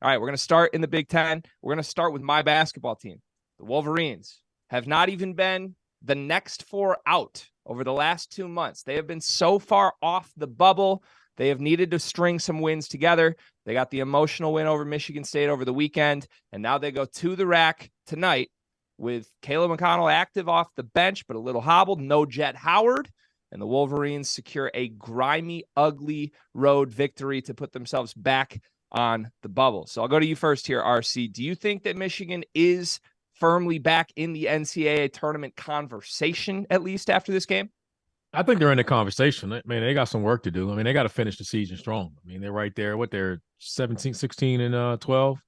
All right, we're going to start in the Big Ten. We're going to start with my basketball team. The Wolverines have not even been the next four out over the last 2 months. They have been so far off the bubble. They have needed to string some wins together. They got the emotional win over Michigan State over the weekend, and now they go to the rack tonight with Caleb McConnell active off the bench, but a little hobbled. No Jet Howard. And the Wolverines secure a grimy, ugly road victory to put themselves back on the bubble. So I'll go to you first here, RC. Do you think that Michigan is firmly back in the NCAA tournament conversation, at least after this game? I think they're in the conversation. I mean, they got some work to do. I mean, they got to finish the season strong. I mean, they're right there. They're 17, 16, and 12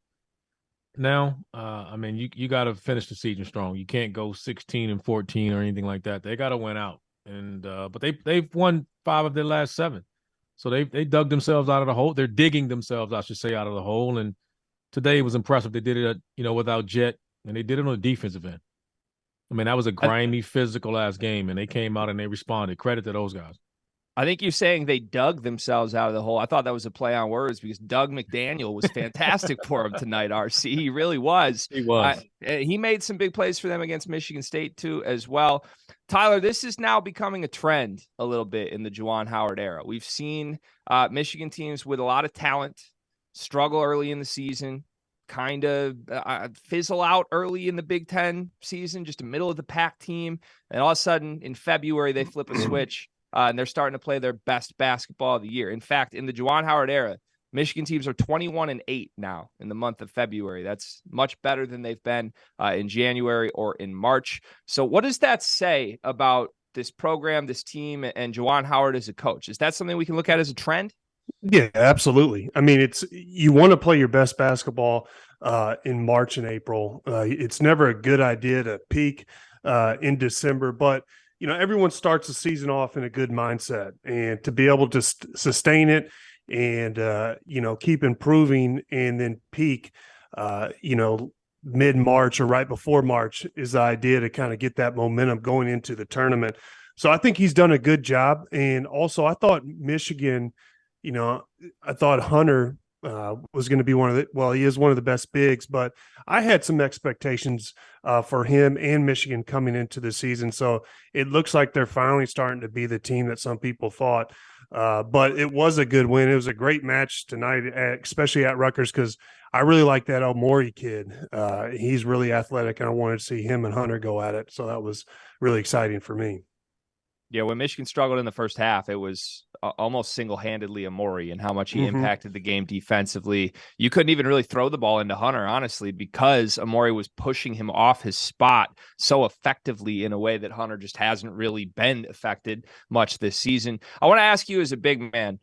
now. I mean, you got to finish the season strong. You can't go 16 and 14 or anything like that. They got to win out. And but they've won 5 of their last 7. So they dug themselves out of the hole. They're digging themselves, I should say, out of the hole. And today was impressive. They did it, without Jet, and they did it on the defensive end. I mean, that was a grimy, physical-ass game, and they came out and they responded. Credit to those guys. I think you're saying they dug themselves out of the hole. I thought that was a play on words because Doug McDaniel was fantastic for him tonight, RC. He really was. He was. He made some big plays for them against Michigan State, too, as well. Tyler, this is now becoming a trend a little bit in the Juwan Howard era. We've seen Michigan teams with a lot of talent struggle early in the season, kind of fizzle out early in the Big Ten season, just a middle of the pack team. And all of a sudden in February, they flip a switch and they're starting to play their best basketball of the year. In fact, in the Juwan Howard era, Michigan teams are 21-8 now in the month of February. That's much better than they've been in January or in March. So what does that say about this program, this team, and Juwan Howard as a coach? Is that something we can look at as a trend? Yeah, absolutely. I mean, you want to play your best basketball in March and April. It's never a good idea to peak in December, but everyone starts the season off in a good mindset, and to be able to sustain it and keep improving and then peak, mid-March or right before March is the idea to kind of get that momentum going into the tournament. So I think he's done a good job, and also I thought Michigan. I thought Hunter was going to be he is one of the best bigs, but I had some expectations for him and Michigan coming into the season. So it looks like they're finally starting to be the team that some people thought. But it was a good win. It was a great match tonight, especially at Rutgers, because I really like that Omori kid. He's really athletic, and I wanted to see him and Hunter go at it. So that was really exciting for me. Yeah, when Michigan struggled in the first half, it was almost single-handedly Amori and how much he impacted the game defensively. You couldn't even really throw the ball into Hunter, honestly, because Amori was pushing him off his spot so effectively in a way that Hunter just hasn't really been affected much this season. I want to ask you as a big man,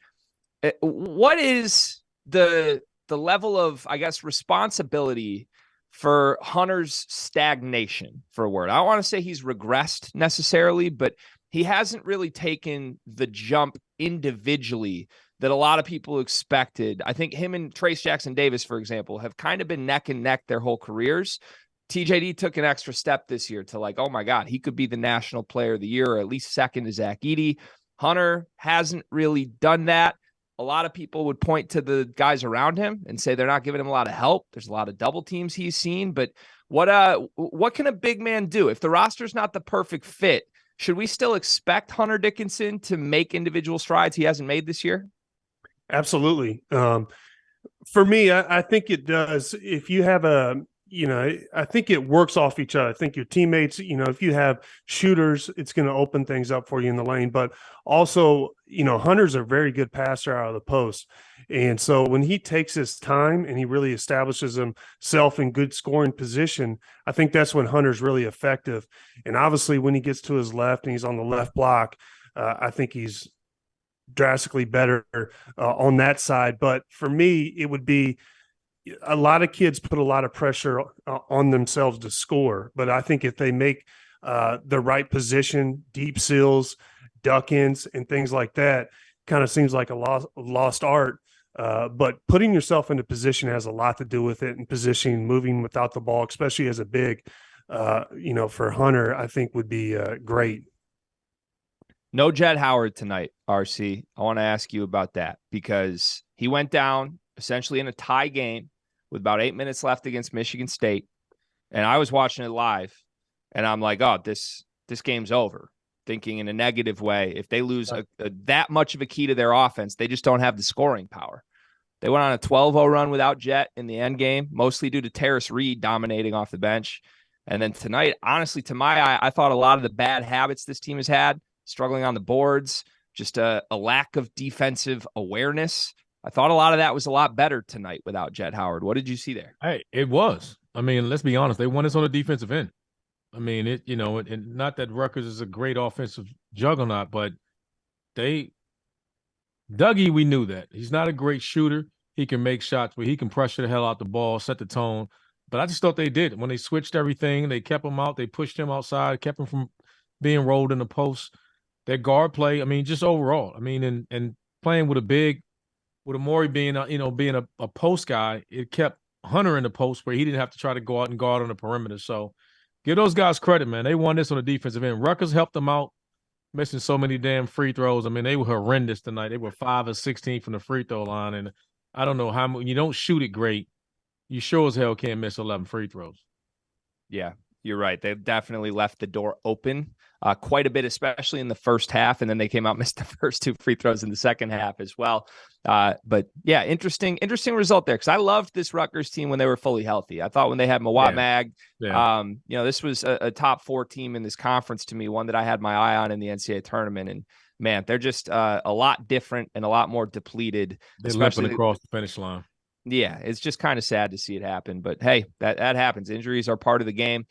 what is the level of, I guess, responsibility for Hunter's stagnation, for a word? I don't want to say he's regressed necessarily, but he hasn't really taken the jump individually that a lot of people expected. I think him and Trace Jackson Davis, for example, have kind of been neck and neck their whole careers. TJD took an extra step this year to oh my God, he could be the national player of the year, or at least second to Zach Edey. Hunter hasn't really done that. A lot of people would point to the guys around him and say they're not giving him a lot of help. There's a lot of double teams he's seen, but what can a big man do? If the roster's not the perfect fit, should we still expect Hunter Dickinson to make individual strides he hasn't made this year? Absolutely. For me, I think it does. If you have I think it works off each other. I think your teammates, if you have shooters, it's going to open things up for you in the lane. But also, Hunter's a very good passer out of the post. And so when he takes his time and he really establishes himself in good scoring position, I think that's when Hunter's really effective. And obviously when he gets to his left and he's on the left block, I think he's drastically better on that side. But for me, it would be, a lot of kids put a lot of pressure on themselves to score, but I think if they make the right position, deep seals, duck-ins, and things like that, kind of seems like a lost art. But putting yourself into position has a lot to do with it, and positioning, moving without the ball, especially as a big, for Hunter, I think would be great. No Jet Howard tonight, RC. I want to ask you about that because he went down essentially in a tie game with about 8 minutes left against Michigan State. And I was watching it live, and I'm like, oh, this game's over, thinking in a negative way. If they lose that much of a key to their offense, they just don't have the scoring power. They went on a 12-0 run without Jet in the end game, mostly due to Terrace Reed dominating off the bench. And then tonight, honestly, to my eye, I thought a lot of the bad habits this team has had, struggling on the boards, just a lack of defensive awareness. I thought a lot of that was a lot better tonight without Jet Howard. What did you see there? Hey, it was. I mean, let's be honest. They won this on the defensive end. I mean, and not that Rutgers is a great offensive juggernaut, but Dougie, we knew that. He's not a great shooter. He can make shots, but he can pressure the hell out the ball, set the tone. But I just thought they did. When they switched everything, they kept him out. They pushed him outside, kept him from being rolled in the post. Their guard play, I mean, just overall. I mean, and playing with Amori being, a post guy, it kept Hunter in the post where he didn't have to try to go out and guard on the perimeter. So give those guys credit, man. They won this on the defensive end. Rutgers helped them out, missing so many damn free throws. I mean, they were horrendous tonight. They were 5 of 16 from the free throw line. And I don't know how you don't shoot it great. You sure as hell can't miss 11 free throws. Yeah, you're right. They've definitely left the door open quite a bit, especially in the first half. And then they came out, missed the first 2 free throws in the second half as well. But yeah, interesting result there. Cause I loved this Rutgers team when they were fully healthy. I thought when they had Mawat Mag, this was a top 4 team in this conference to me, one that I had my eye on in the NCAA tournament. And man, they're just a lot different and a lot more depleted. They're limping across the finish line. Yeah, it's just kind of sad to see it happen. But hey, that happens. Injuries are part of the game.